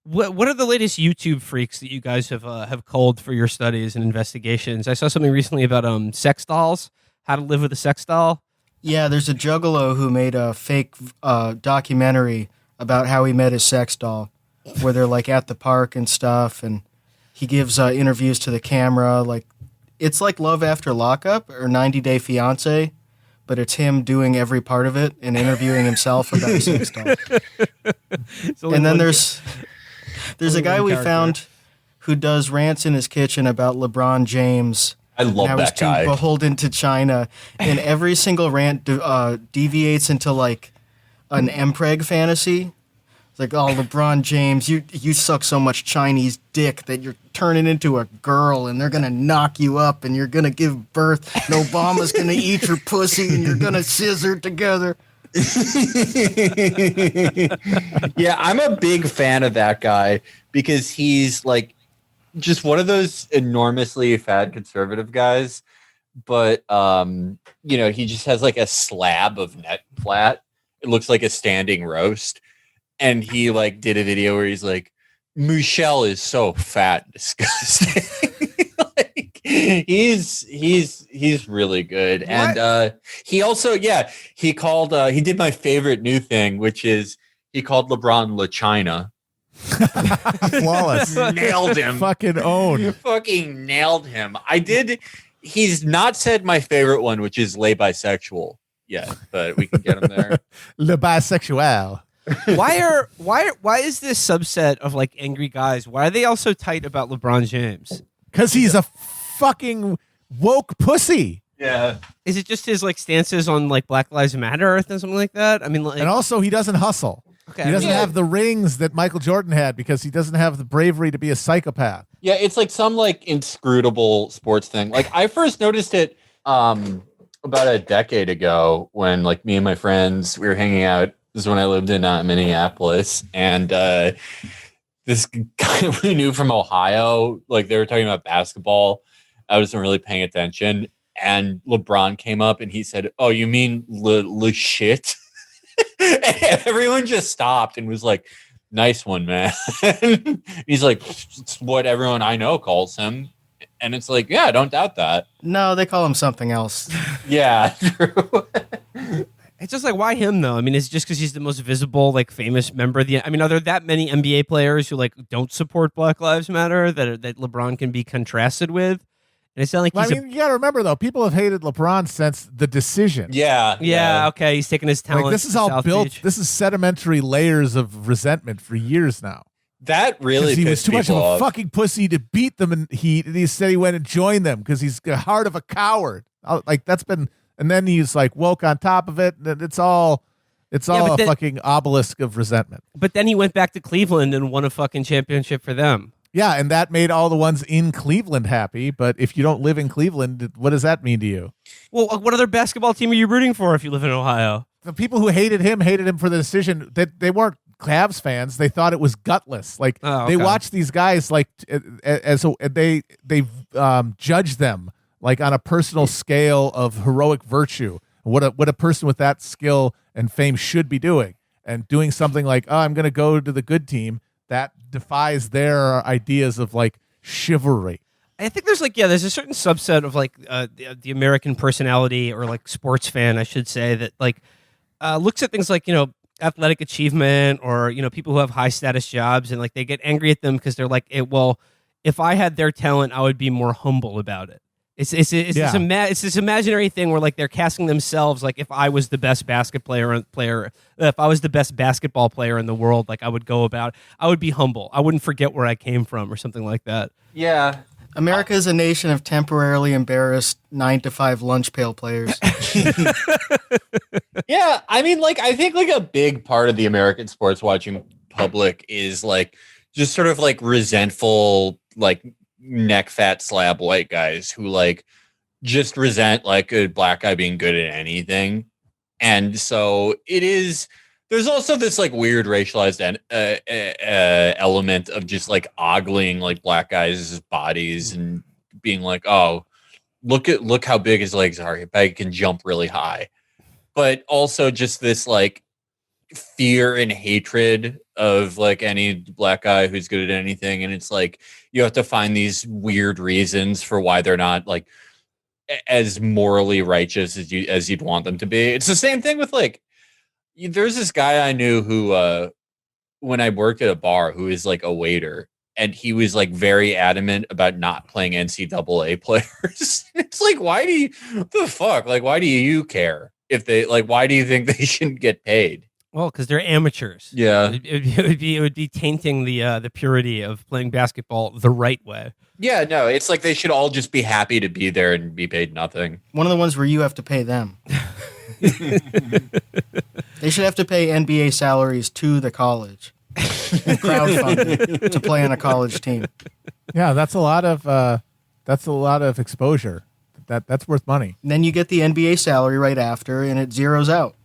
What are the latest YouTube freaks that you guys have culled for your studies and investigations? I saw something recently about sex dolls, how to live with a sex doll. Yeah, there's a juggalo who made a fake documentary about how he met his sex doll, where they're like at the park and stuff, and he gives interviews to the camera. Like it's like Love After Lockup or 90 Day Fiance, but it's him doing every part of it and interviewing himself about his sex doll. And then there's a guy we found who does rants in his kitchen about LeBron James. I love how that he's guy. too beholden to China, and every single rant deviates into like an MPreg fantasy. It's like, oh, LeBron James, you suck so much Chinese dick that you're turning into a girl, and they're gonna knock you up, and you're gonna give birth, and Obama's gonna eat your pussy, and you're gonna scissor together. Yeah, I'm a big fan of that guy because he's like just one of those enormously fat conservative guys, but he just has like a slab of net flat. It looks like a standing roast, and he like did a video where he's like, Michelle is so fat and disgusting. Like, he's really good. What? And he also he called he did my favorite new thing, which is he called LeBron La China. Flawless. Nailed him. Fucking own. Fucking nailed him. I did. He's not said my favorite one, which is lay bisexual yet, but we can get him there. Le bisexual. Why is this subset of like angry guys? Why are they all so tight about LeBron James? Because he's a fucking woke pussy. Yeah. Is it just his like stances on like Black Lives Matter or something like that? I mean, like, and also he doesn't hustle. Okay, he doesn't have the rings that Michael Jordan had because he doesn't have the bravery to be a psychopath. Yeah, it's like some like inscrutable sports thing. Like I first noticed it about a decade ago when like me and my friends, we were hanging out. This is when I lived in Minneapolis, and this guy we knew from Ohio, like they were talking about basketball. I wasn't really paying attention, and LeBron came up and he said, "Oh, you mean le shit?" Everyone just stopped and was like, "Nice one, man." He's like, "It's what everyone I know calls him," and it's like, yeah, I don't doubt that. No, they call him something else. Yeah, true. It's just like, why him though? I mean, it's just because he's the most visible, like, famous member of the. I mean, are there that many NBA players who like don't support Black Lives Matter that LeBron can be contrasted with? And it's not like you got to remember though, people have hated LeBron since the decision. Yeah. Okay, he's taking his talent. Like, this is all South built. Beach. This is sedimentary layers of resentment for years now. That really he was too much of a off. fucking pussy to beat them, and he said he went and joined them because he's the heart of a coward. Like that's been. And then he's like woke on top of it. It's all a fucking obelisk of resentment. But then he went back to Cleveland and won a fucking championship for them. Yeah, and that made all the ones in Cleveland happy. But if you don't live in Cleveland, what does that mean to you? Well, what other basketball team are you rooting for if you live in Ohio? The people who hated him for the decision. That they weren't Cavs fans. They thought it was gutless. Like they watched these guys like they judged them like on a personal scale of heroic virtue, what a person with that skill and fame should be doing, and doing something like, oh, I'm going to go to the good team, that defies their ideas of like chivalry. I think there's there's a certain subset of like the American personality or like sports fan, I should say, that like looks at things like, athletic achievement or, people who have high status jobs, and like they get angry at them because they're like, well, if I had their talent, I would be more humble about it. It's this imaginary thing where like they're casting themselves like, if I was the best if I was the best basketball player in the world, like I would be humble. I wouldn't forget where I came from or something like that. Yeah. America is a nation of temporarily embarrassed 9-to-5 lunch pail players. Yeah, I mean, like I think like a big part of the American sports watching public is like just sort of like resentful, like neck fat slab white guys who like just resent like a black guy being good at anything. And so there's also this like weird racialized element of just like ogling like black guys' bodies and being like, oh, look how big his legs are. I bet he can jump really high. But also just this like fear and hatred of like any black guy who's good at anything, and it's like you have to find these weird reasons for why they're not like as morally righteous as you'd want them to be. It's the same thing with like there's this guy I knew who when I worked at a bar who is like a waiter, and he was like very adamant about not playing NCAA players. It's like, what the fuck? Like, why do you care if they like, why do you think they shouldn't get paid? Well, because they're amateurs. Yeah. It would be tainting the purity of playing basketball the right way. Yeah, no, it's like they should all just be happy to be there and be paid nothing. One of the ones where you have to pay them. They should have to pay NBA salaries to the college and crowdfund to play on a college team. Yeah, that's a lot of exposure. That's worth money. And then you get the NBA salary right after, and it zeroes out.